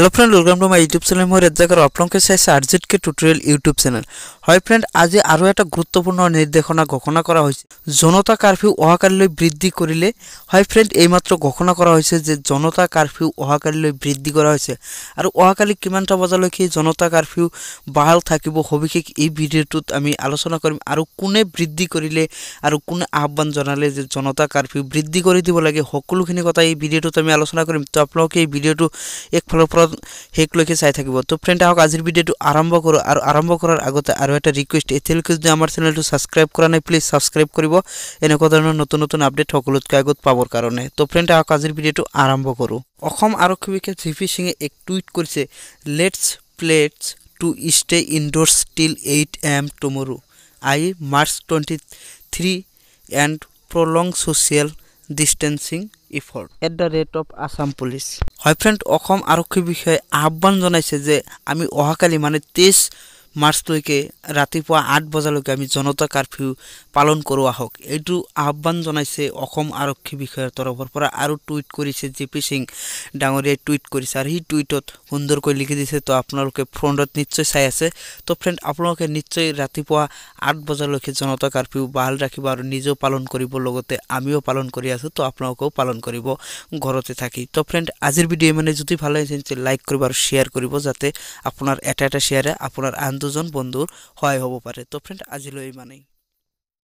Hello friend, welcome to my YouTube channel. मैं rzktutorial आपलोके চাইছে rzktutorial ইউটিউব চ্যানেল। হয় ফ্রেন্ড, আজি আৰু এটা গুৰুত্বপূৰ্ণ নিৰ্দেশনা ঘোষণা কৰা হৈছে। জনতা কাৰফিউ অহাকালিলৈ বৃদ্ধি কৰিলে। হয় ফ্ৰেন্ড, এইমাত্ৰ ঘোষণা কৰা হৈছে যে জনতা কাৰফিউ অহাকালিলৈ বৃদ্ধি কৰা হৈছে আৰু অহাকালি কিমানটা বজালৈকে জনতা কাৰফিউ বাহাল থাকিব সবিশেষ এই ভিডিঅ'টোত আমি আলোচনা কৰিম আৰু কোনে বৃদ্ধি কৰিলে আৰু কোনে আহ্বান জনালে যে জনতা কাৰফিউ বৃদ্ধি কৰি দিব লাগে, সকলোখিনি কথা এই ভিডিঅ'টোত আমি আলোচনা কৰিম। তো আপোনালোকে এই ভিডিঅ'টো এক ফালৰ পৰা হেকলৈকে চাই থাকিব। তো ফ্ৰেন্ড, আহক আজিৰ ভিডিঅ'টো আৰম্ভ কৰো আৰু আৰম্ভ কৰাৰ আগতে আৰু এটা ৰিকুৱেষ্ট, এতিয়ালৈকে যদি আমাৰ চেনেলটো সাবস্ক্ৰাইব কৰা নাই প্লিজ সাবস্ক্ৰাইব কৰিব এনেকুৱা ধৰণৰ নতুন নতুন আপডেট সকলোতকৈ আগত পাবৰ কাৰণে। তো ফ্ৰেন্ড, আহক আজিৰ ভিডিঅ'টো আৰম্ভ কৰো। অসম আৰক্ষী বিষয়া জিপি সিঙে এক টুইট কৰিছে, let's pledge to stay indoors till 8 AM tomorrow. I March 23 and prolong social distancing effort at the rate of Assam police. হয় ফ্ৰেন্ড, অসম আৰক্ষী বিষয়াই আহ্বান জনাইছে যে আমি অহাকালি মানে 23 মাৰ্চলৈকে ৰাতিপুৱা 8 বজালৈকে আমি জনতা কাৰফিউ পালন কৰো আহক, এইটো আহ্বান জনাইছে অসম আৰক্ষী বিষয়াৰ তৰফৰ পৰা। আৰু টুইট কৰিছে জিপি সিং ডাঙৰীয়াই টুইট কৰিছে আৰু সেই টুইটত সুন্দৰকৈ লিখি দিছে। তো আপোনালোকে ফ্ৰণ্টত নিশ্চয় চাই আছে। তো ফ্ৰেন্ড, আপোনালোকে নিশ্চয় ৰাতিপুৱা 8 বজালৈকে জনতা কাৰফিউ বাহাল ৰাখিব আৰু নিজেও পালন কৰিব, লগতে আমিও পালন কৰি আছো। তো আপোনালোকেও পালন কৰিব ঘৰতে থাকি। তো ফ্ৰেন্ড, আজিৰ ভিডিঅ' মানে যদি ভাল লাগিছে লাইক কৰিব আৰু শ্বেয়াৰ কৰিব, যাতে আপোনাৰ এটা শ্বেয়াৰে আপোনাৰ আন দুজন বন্ধুৰ সহায় হ'ব পাৰে। তো ফ্ৰেন্ড, আজিলৈ ইমানেই।